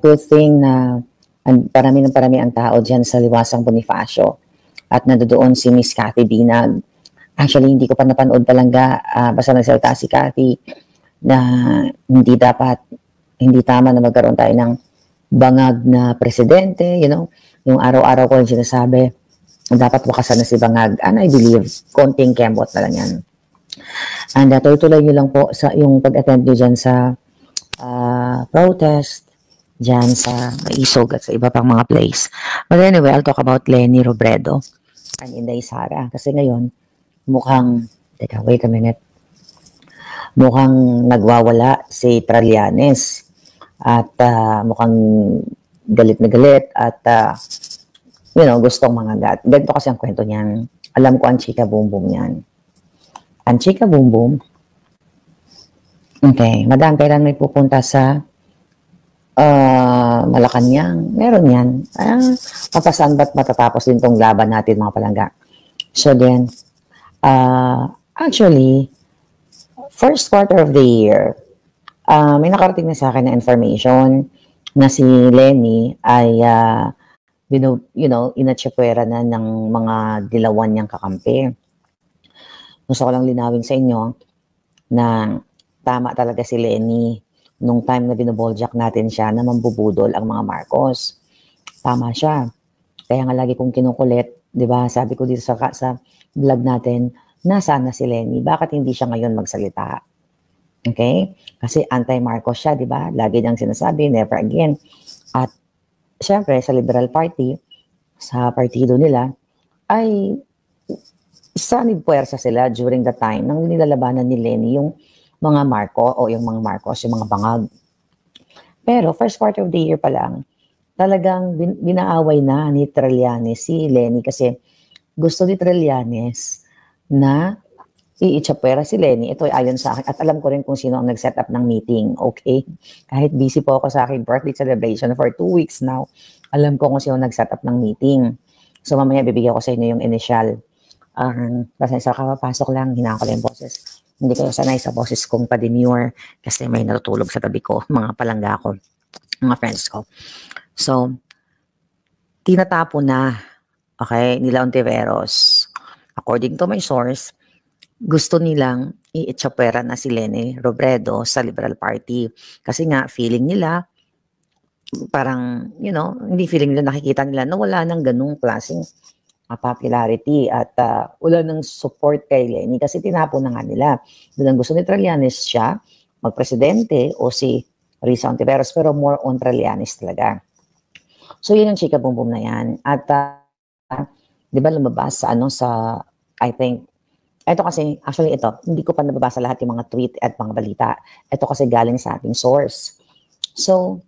Good thing na parami ng parami ang tao dyan sa Liwasang Bonifacio at nandoon si Miss Cathy Binag. Actually, hindi ko pa napanood talaga, basta nagsalita si Cathy na hindi tama na magkaroon tayo ng bangag na presidente, yung araw-araw ko yung sinasabi, dapat wakasan na si bangag. And I believe, konting kembot na lang yan. And tuloy-tuloy nyo lang po sa yung pag-attend nyo dyan sa protest, dyan sa Maisog at sa iba pang mga place. But anyway, I'll talk about Leni Robredo and Inday Sara. Kasi ngayon, wait a minute. Mukhang nagwawala si Trillanes at mukhang galit na galit at gustong mangagat. Ganito kasi ang kwento niyan. Alam ko ang chika boom boom yan. Ang chika boom boom, okay, madam, kailan may pupunta sa Malacanang? Meron yan. Papasan ba't matatapos din tong laban natin mga palangga? So then, actually, first quarter of the year, may nakarating na sa akin na information na si Leni ay, inatsipwera na ng mga dilawan niyang kakampi. Gusto ko lang linawin sa inyo na tama talaga si Leni nung time na binoboljak natin siya na mambubudol ang mga Marcos. Tama siya. Kaya nga lagi kong kinukulit, di ba? Sabi ko dito sa vlog natin, nasaan na si Leni? Bakit hindi siya ngayon magsalita? Okay? Kasi anti-Marcos siya, di ba? Lagi niyang sinasabi, never again. At syempre, sa Liberal Party, sa partido nila, ay sanib puwersa sila during the time nang nilalabanan ni Leni yung mga Marcos, yung mga bangag. Pero first quarter of the year pa lang, talagang binaaway na ni Trillanes si Leni kasi gusto ni Trillanes na iitsapwera si Leni. Ito ay ayon sa akin at alam ko rin kung sino ang nag-set up ng meeting, okay? Kahit busy po ako sa aking birthday celebration for 2 weeks now, alam ko kung sino nag-set up ng meeting. So mamaya bibigyan ko sa inyo yung initial. Basta sa kapapasok lang, hinaan ko lang yung boses. Hindi kayo sanay sa boses kong pa-demure kasi may natutulog sa tabi ko, mga palangga ko, mga friends ko. So, tinatapo na, okay, nila Ontiveros. According to my source, gusto nilang iitsapwera na si Leni Robredo sa Liberal Party. Kasi nga, feeling nila, parang, hindi feeling nila, nakikita nila na wala nang ganung klaseng popularity at wala nang support kay Leni kasi tinapo na nga nila. Doon ang gusto ni Trillanes siya, magpresidente o si Risa Ontiveros, pero more on Trillanes talaga. So yun ang chika boom boom na yan. At di ba lumabas sa I think, ito kasi, actually ito, hindi ko pa nababasa lahat yung mga tweet at mga balita. Ito kasi galing sa ating source. So,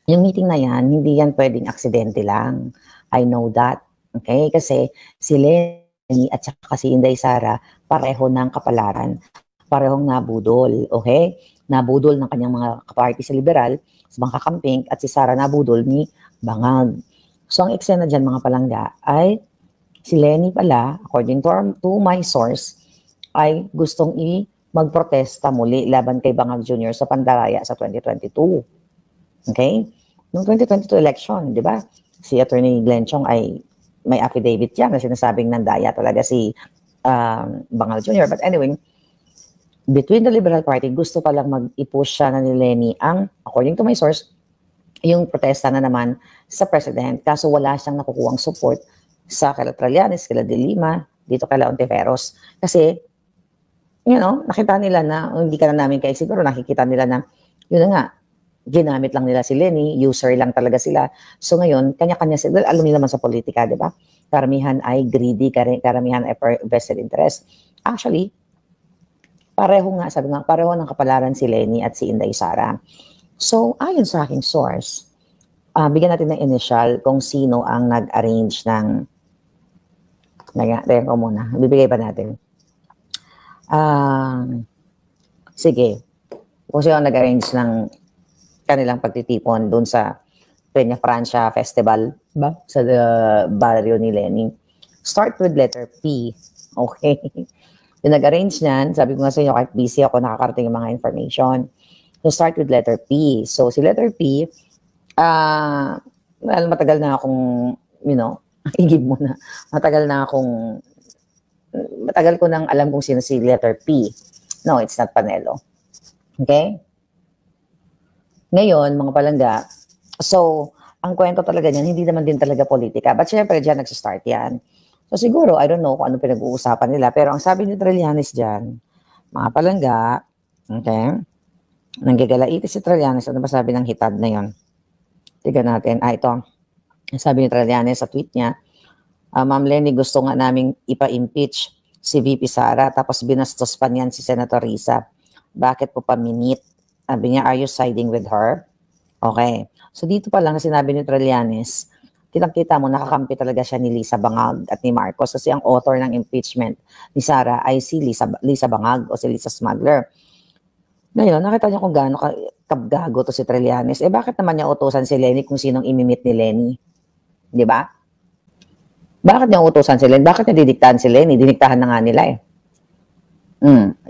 yung meeting na yan, hindi yan pwedeng aksidente lang. I know that. Okay? Kasi si Leni at saka si Inday Sara, pareho ng kapalaran. Parehong nabudol. Okay? Nabudol ng kanyang mga kaparty sa Liberal, sa mga kakamping, at si Sara nabudol ni Bangag. So, ang eksena dyan mga palangga ay si Leni pala, according to my source, ay gustong magprotesta muli laban kay Bangag Jr. sa Pandaraya sa 2022. Okay? Noong 2022 election, di ba? Si Attorney Glenn Chong ay may affidavit yan na sinasabing nandaya talaga si Bangag Jr. But anyway, between the Liberal Party, gusto palang mag-i-push siya na ni Leni ang, according to my source, yung protesta na naman sa President. Kaso wala siyang nakukuhang support sa kala Trillanes, kala De Lima, dito kala Ontiveros. Kasi, nakita nila na, hindi ka na namin kaya siguro, nakikita nila na, yun na nga, ginamit lang nila si Leni, user lang talaga sila. So ngayon, kanya-kanya sila, alam nila naman sa politika, di ba? Karamihan ay greedy, karamihan ay vested interest. Actually, pareho ng kapalaran si Leni at si Inday Sara. So, ayon sa aking source, bigyan natin ng initial kung sino ang nag-arrange ng, bibigay pa natin. Sige, kung sino ang nag-arrange ng kanilang pagtitipon doon sa Peña Francia Festival ba? Sa barrio ni Leni. Start with letter P. Okay. Yung nag-arrange niyan, sabi ko nga sa inyo, kahit busy ako, nakakarating yung mga information. So start with letter P. So si letter P, Well, matagal na akong, igib mo na. Matagal ko nang alam kung sino si letter P. No, it's not Panelo. Okay? Ngayon, mga palangga, so, ang kwento talaga niyan, hindi naman din talaga politika. But syempre, dyan nagsistart yan. So, siguro, I don't know kung ano pinag-uusapan nila. Pero ang sabi ni Trillanes dyan, mga palangga, okay, nanggagalaiti si Trillanes. Ano ba sabi ng hitad na yon? Tignan natin. Ito. Sabi ni Trillanes sa tweet niya, Ma'am Lenny, gusto nga naming ipa-impeach si VP Sara, tapos binastos pa niyan si Senator Risa. Bakit po pa-minute? Sabi niya, are you siding with her? Okay. So dito pa lang na sinabi ni Trillanes, kitang-kita mo, nakakampi talaga siya ni Lisa Bangag at ni Marcos kasi ang author ng impeachment ni Sara ay si Lisa Bangag o si Lisa Smuggler. Ngayon, nakita niya kung gaano kabgago to si Trillanes. Bakit naman niya utusan si Lenny kung sinong imimit ni Lenny? Di ba? Bakit niya utusan si Lenny? Bakit niya didiktahan si Lenny? Diniktahan na nga nila eh.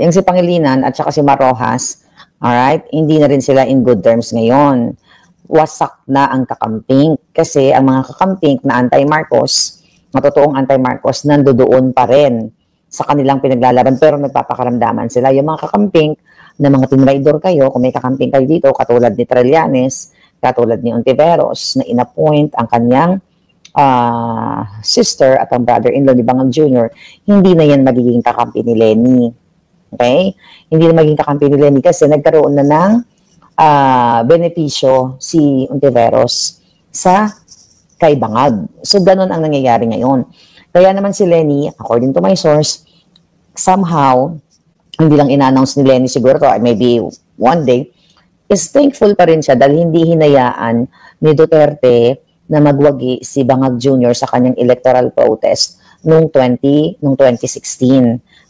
Yung si Pangilinan at saka si Marojas, alright, hindi na rin sila in good terms ngayon. Wasak na ang kakamping kasi ang mga kakamping na anti-Marcos, matotoong anti-Marcos, nandoon pa rin sa kanilang pinaglalaban pero nagpapakaramdaman sila. Yung mga kakamping na mga tinraidor kayo, kung may kakamping kayo dito, katulad ni Trillanes, katulad ni Ontiveros, na inappoint ang kanyang sister at ang brother-in-law ni Bangag Jr., hindi na yan magiging kakampi ni Lenny. Okay? Hindi na magiging kakampi ni Lenny kasi nagkaroon na ng benepisyo si Ontiveros sa kay Bangag. So, ganun ang nangyayari ngayon. Kaya naman si Lenny, according to my source, somehow, hindi lang ina-announce ni Lenny siguro to, maybe one day, is thankful pa rin siya dahil hindi hinayaan ni Duterte na magwagi si Bangag Jr. sa kanyang electoral protest noong 2016.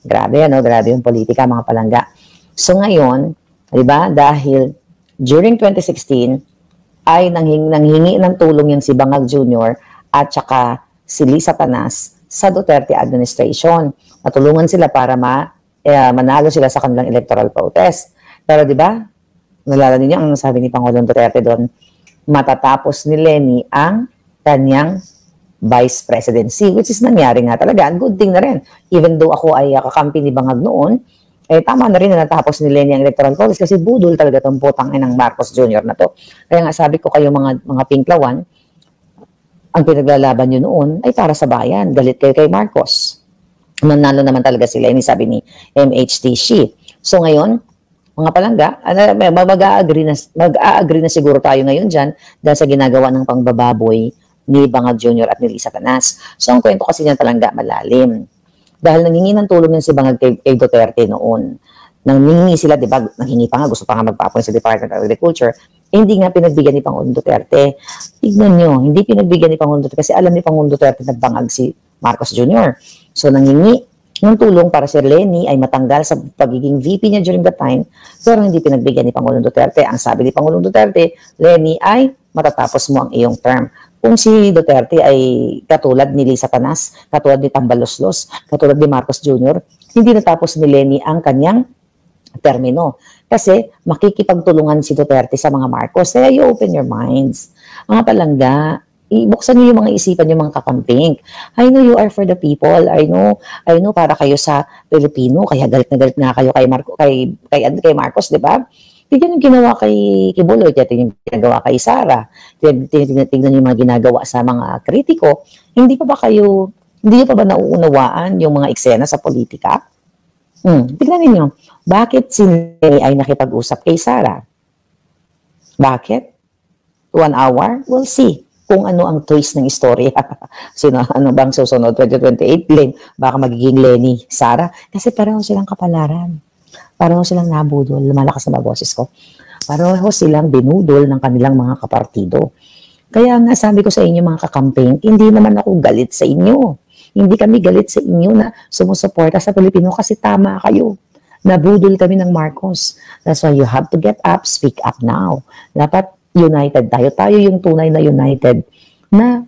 Grabe, ano? Grabe yung politika, mga palangga. So ngayon, di ba, dahil during 2016, ay nanghingi ng tulong yung si Bangag Jr. at saka si Lisa Panas sa Duterte administration. Natulungan sila para manalo sila sa kanilang electoral protest. Pero di ba, nalala niyo ang sabi ni Pangulong Duterte doon, matatapos ni Lenny ang kanyang vice presidency, which is nangyari nga talaga. Good thing na rin. Even though ako ay kakampi ni Bangag noon, tama na rin na natapos ni Lenny ang electoral protest kasi budol talaga itong putang ng Marcos Jr. na to. Kaya nga sabi ko kayo mga pinklawan, ang pinaglalaban nyo noon ay para sa bayan. Galit kayo kay Marcos. Nanalo naman talaga si Lenny, sabi ni MHTC. So ngayon, mga palangga, mag-a-agree na siguro tayo ngayon dyan dahil sa ginagawa ng pangbababoy ni Bangag Jr. at ni Lisa Canas. So ang kwento kasi niyan palangga malalim. Dahil nangingi ng tulong yan si Bangag kay Duterte noon. Nangingi sila, di ba, nangingi pa nga, gusto pa nga magpa-appoint sa Department of Agriculture, hindi nga pinagbigyan ni Pangulong Duterte. Tignan nyo, hindi pinagbigyan ni Pangulong Duterte kasi alam ni Pangulong Duterte na bangag si Marcos Jr. So nangingi ng tulong para si Lenny ay matanggal sa pagiging VP niya during that time, pero hindi pinagbigyan ni Pangulong Duterte. Ang sabi ni Pangulong Duterte, Lenny, ay matatapos mo ang iyong term. Kung si Duterte ay katulad ni Lisa Panas, katulad ni Tambaloslos, katulad ni Marcos Jr., hindi natapos ni Lenny ang kanyang termino. Kasi makikipagtulungan si Duterte sa mga Marcos. Kaya you open your minds. Mga palangga, ibuksan niyo yung mga isipan yung mga kakamping. I know you are for the people. I know para kayo sa Pilipino, kaya galit na galit na kayo kay Marcos, di ba? Tignan yung ginawa kay Kibuloy, tignan yung ginagawa kay Sara, tignan yung mga ginagawa sa mga kritiko. Hindi pa ba nauunawaan yung mga eksena sa politika? Tignan ninyo, bakit si Lenny ay nakipag-usap kay Sara? Bakit? 1 hour? We'll see kung ano ang twist ng istorya. Ano bang susunod 2028? Baka magiging Lenny, Sara. Kasi pareho silang kapalaran. Pareho silang nabudol. Lumalakas na ba boses ko? Pareho silang binudol ng kanilang mga kapartido. Kaya nga sabi ko sa inyo mga kakamping, hindi naman ako galit sa inyo. Hindi kami galit sa inyo na sumusuporta sa Pilipino kasi tama kayo. Nabudol kami ng Marcos. That's why you have to get up, speak up now. Dapat united tayo. Tayo yung tunay na united na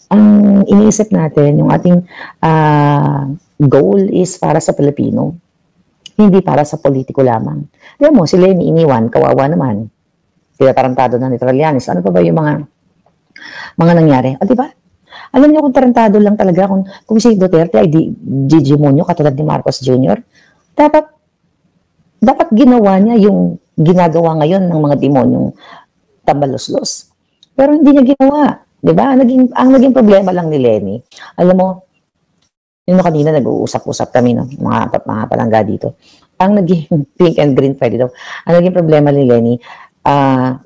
ang iniisip natin, yung ating goal is para sa Pilipino. Hindi para sa politiko lamang. Alam mo, si Lenny iniwan, kawawa naman. Tinatarantado na ni Trillanes. Ano pa ba yung mga nangyari? O, di ba? Alam niyo kung tarantado lang talaga kung si Duterte ay Gigimonyo katulad ni Marcos Jr. Dapat ginawa niya yung ginagawa ngayon ng mga demonyong tambaluslos. Pero hindi niya ginawa. Di ba? Ang naging problema lang ni Lenny, alam mo, yung kanina nag-uusap-usap kami ng mga palangga dito. Ang naging pink and green pwede daw. Ang naging problema ni Lenny,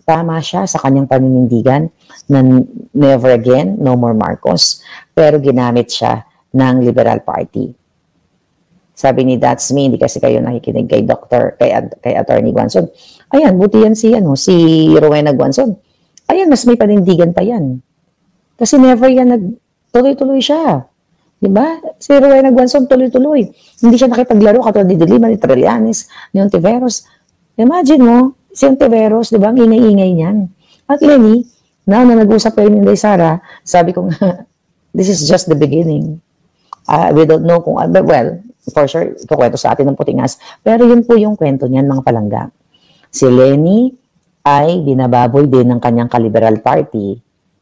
tama siya sa kanyang paninindigan na never again, no more Marcos, pero ginamit siya ng Liberal Party. Sabi ni That's Me, hindi kasi kayo nakikinig kay Attorney Guanzon. Ayan, buti yan si Rowena Guanzon. Ayan, mas may panindigan pa yan. Kasi never yan tuloy-tuloy siya. Diba? Si Rowena Guanzon tuloy-tuloy. Hindi siya nakipaglaro katulad ni De Lima, ni Trillanes, ni Ontiveros. Imagine mo, si Ontiveros, diba? Ang ingay-ingay niyan. At Lenny, na nag-usap kayo ni Inday Sara, sabi ko nga, this is just the beginning. We don't know kung, well, for sure, kukwento sa atin ng Putingas. Pero yun po yung kwento niyan, mga palangga. Si Lenny ay binababoy din ng kanyang ka-Liberal Party,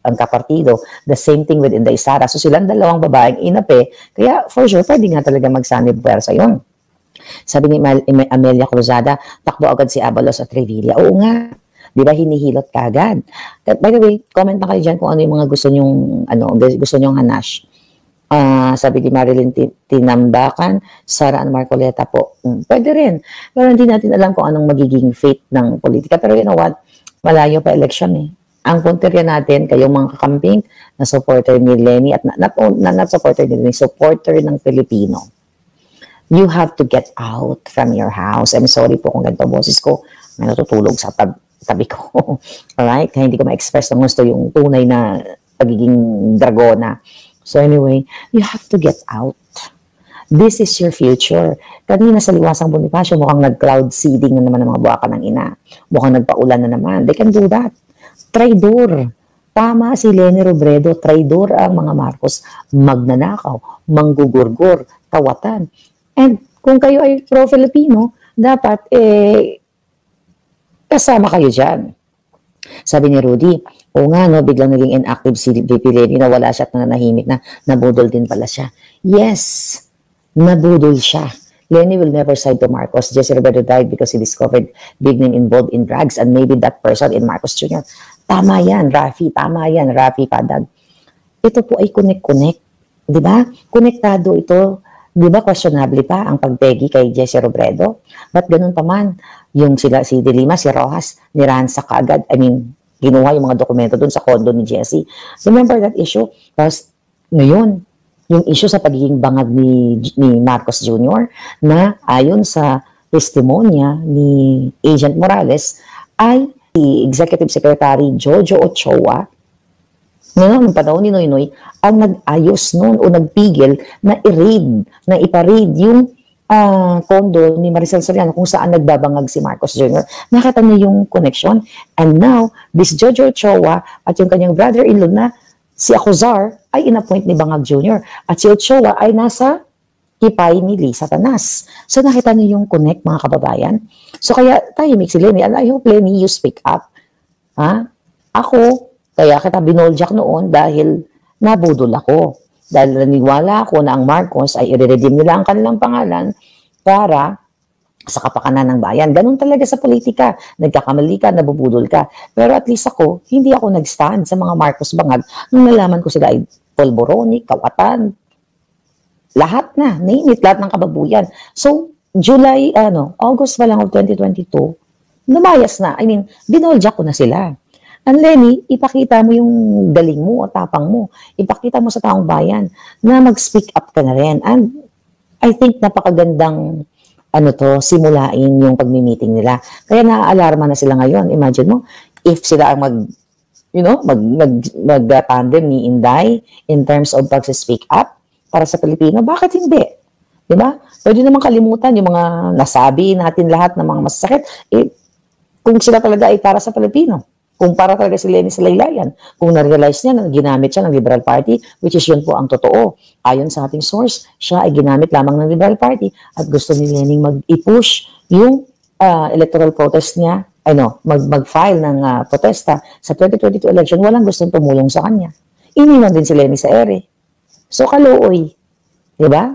ang kapartido. The same thing with Inday Sara. So silang dalawang babaeng inape. Kaya for sure, pwede nga talaga magsanib puwersa yun. Sabi ni Amelia Cruzada, takbo agad si Abalos at Revilla. Oo nga. Di ba hinihilot ka agad? By the way, comment na kayo dyan kung ano yung mga gusto nyong hanash. Sabi ni Marilyn Tinambakan, Sara and Marcoleta po. Pwede rin. Pero hindi natin alam kung anong magiging fate ng politika. Pero you know what? Malayo pa election eh. Ang punterya natin, kayong mga kakamping na supporter ni Lenny at not supporter ni Lenny, supporter ng Pilipino. You have to get out from your house. I'm sorry po kung ganito boses ko, may natutulog sa tabi ko. Alright? Kaya hindi ko ma-express ng gusto yung tunay na pagiging dragona. So anyway, you have to get out. This is your future. Kanina sa Liwasang Bonifacio, mukhang nag-cloud seeding na naman ng mga buwaka ng ina. Mukhang nagpaulan na naman. They can do that. Traidor. Tama si Leni Robredo. Traidor ang mga Marcos. Magnanakaw, manggugurgur, kawatan. And kung kayo ay pro-Filipino, dapat kasama kayo dyan. Sabi ni Rudy, o nga no, biglang naging inactive si VP Lenny na wala siya at nananahimik na nabudol din pala siya. Yes, nabudol siya. Lenny will never side to Marcos. Jesse Robredo died because he discovered big name involved in drugs and maybe that person in Marcos Jr. Tama yan, Rafi. Tama yan, Rafi Padag. Ito po ay connect-connect. Di ba? Konektado ito. Di ba questionable pa ang pagpegi kay Jesse Robredo? Ba't ganun pa man? Yung si De Lima, si Rojas, niransa kaagad. I mean, ginuha yung mga dokumento dun sa condo ni Jesse. Remember that issue? Tapos, ngayon, yung issue sa pagiging bangag ni Marcos Jr. na ayon sa testimonya ni Agent Morales ay si Executive Secretary Jojo Ochoa noong panahon ni Noynoy ang nag-ayos noon o nagpigil na ipa-raid yung condo ni Maricel Soriano kung saan nagbabangag si Marcos Jr. Nakita niyo yung connection. And now, this Jojo Ochoa at yung kanyang brother-in-law na si Acuzar ay inappoint ni Bangag Jr. At si Ochoa ay nasa kipay ni Lisa Tanas. So nakita niyo yung connect, mga kababayan. So kaya tahimik si Lenny. And I hope, Lenny, you speak up. Ha? Ako, kaya kita binoljak noon dahil nabudol ako. Dahil naniwala ako na ang Marcos ay i-redeem nila ang kanilang pangalan para sa kapakanan ng bayan. Ganun talaga sa politika. Nagkakamali ka, nabubudol ka. Pero at least ako, hindi ako nag-stand sa mga Marcos bangag nung nalaman ko sila ay polboroni, kawatan, lahat na, name it, lahat ng kababuyan. So, August pa lang of 2022, lumayas na. I mean, binoljak ko na sila. And Lenny, ipakita mo yung galing mo o tapang mo. Ipakita mo sa taong bayan na mag-speak up ka na rin. And I think napakagandang simulain yung pagmi-meeting nila. Kaya naaalarma na sila ngayon. Imagine mo, if sila ang mag-tandem ni Inday in terms of pag-speak up para sa Pilipino, bakit hindi? Diba? Pwede naman kalimutan yung mga nasabi natin lahat ng mga masasakit. Kung sila talaga ay para sa Pilipino. Kung para talaga si Lenny sa laylayan, kung na-realize niya na ginamit siya ng Liberal Party, which is yun po ang totoo. Ayon sa ating source, siya ay ginamit lamang ng Liberal Party at gusto ni Lenny mag-i-push yung electoral protest niya mag-file ng protesta sa 2022 election, walang gustong tumulong sa kanya. Iniwan din si Lenny sa ere. So, kaluoy. Diba?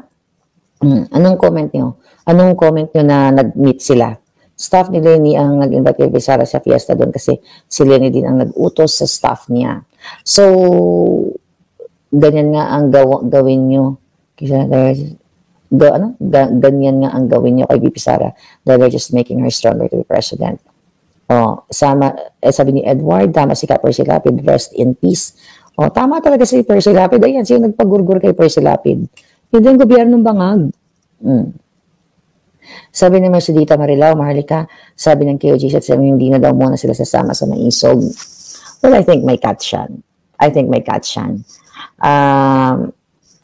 Anong comment nyo? Anong comment nyo na nag-meet sila? Staff ni Lenny ang nag-invite kay Sara sa fiesta doon kasi si Lenny din ang nag-utos sa staff niya. So, ganyan nga ang gawin nyo. Ganyan nga ang gawin nyo kay VP Sara. They're just making her stronger to be president. Sabi ni Edward, tama si Percy Lapid, rest in peace. Tama talaga si Percy Lapid. Ayan, sino nagpagurgur kay Percy Lapid? Yun din gobyernong bangag. Sabi ni Mercedita Marilao, Maharlika, sabi ng KOG at sabi hindi na daw muna sila sasama sa maisog. Well, I think may catch yan.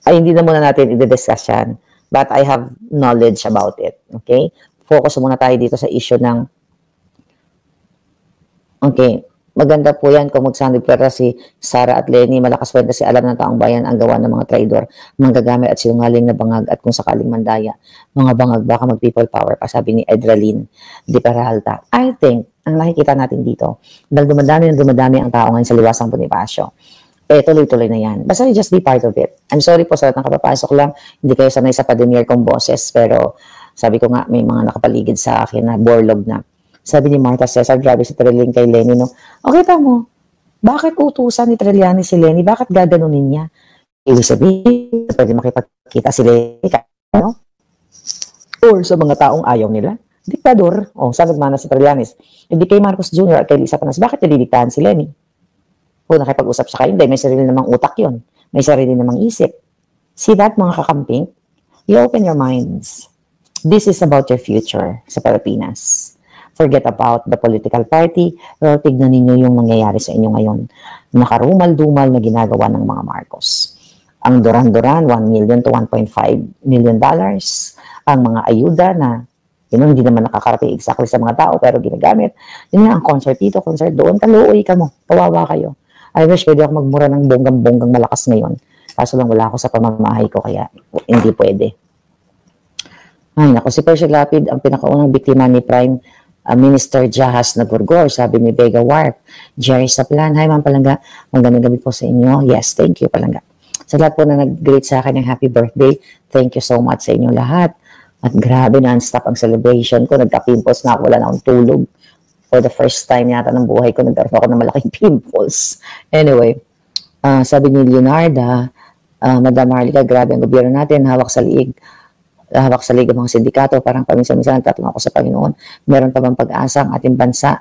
Hindi na muna natin i-discuss yan. But I have knowledge about it. Okay? Focus muna tayo dito sa issue ng maganda po yan kung magsaniblara si Sara at Lenny. Malakas po yan kasi alam ng taong bayan ang gawa ng mga traidor, manggagamit at sinungaling na bangag at kung sakaling mandaya, mga bangag baka mag-people power pa, sabi ni Edralyn Di Peralta. I think, ang nakikita natin dito, dahil dumadami ang tao ngayon sa Liwasang Bonifacio, tuloy-tuloy na yan. Basta just be part of it. I'm sorry po sa lahat ng kapapasok lang, hindi kayo sanay sa pademier kong boses, pero sabi ko nga, may mga nakapaligid sa akin na borlog na. Sabi ni Martha Cesar, grabe si Trillian kay Lenny, no? Okay, tamo. Bakit utusan ni Trilliani si Lenny? Bakit gaganunin niya? Ibig sabihin, pwede makipagkita si Lenny, no? Or sa mga taong ayaw nila. Diktador. Saan nagmana si Trillanes? Hindi kay Marcos Jr. at kay Lisa Panas, bakit nililitahan si Lenny? Kung nakipag-usap siya kayo, hindi. May sarili namang utak yon. May sarili namang isip. See that, mga kakamping? You open your minds. This is about your future sa Pilipinas. Forget about the political party, pero tignan ninyo yung nangyayari sa inyo ngayon. Nakarumal-dumal na ginagawa ng mga Marcos. Ang Duran-Duran, $1 million to $1.5 million. Ang mga ayuda na, hindi naman nakakarating exactly sa mga tao, pero ginagamit. Yun nga, ang concert dito, concert doon, kaluoy ka mo, kawawa kayo. I wish pwede ako magmura ng bonggang-bonggang malakas ngayon. Kaso lang wala ako sa pamamahay ko, kaya hindi pwede. Ay, naku, si Percy Lapid, ang pinakaunang biktima ni Prime Minister Jahas Nagurgor, sabi ni Vega Warp. Jerry Saplan, hi Ma'am Palangga, magandang gabi po sa inyo. Yes, thank you Palangga. Sa lahat po na nag-greet sa akin ng happy birthday, thank you so much sa inyo lahat. At grabe, non-stop ang celebration ko. Nagka-pimples na ako, wala na akong tulog. For the first time yata ng buhay ko, nagkaroon ako ng malaking pimples. Anyway, sabi ni Leonarda, Madam Marlica, grabe ang gobyerno natin, hawak sa liig ng mga sindikato, parang paminsan-minsan nagtatanong ako sa Panginoon, meron pa bang pag-asa ang ating bansa?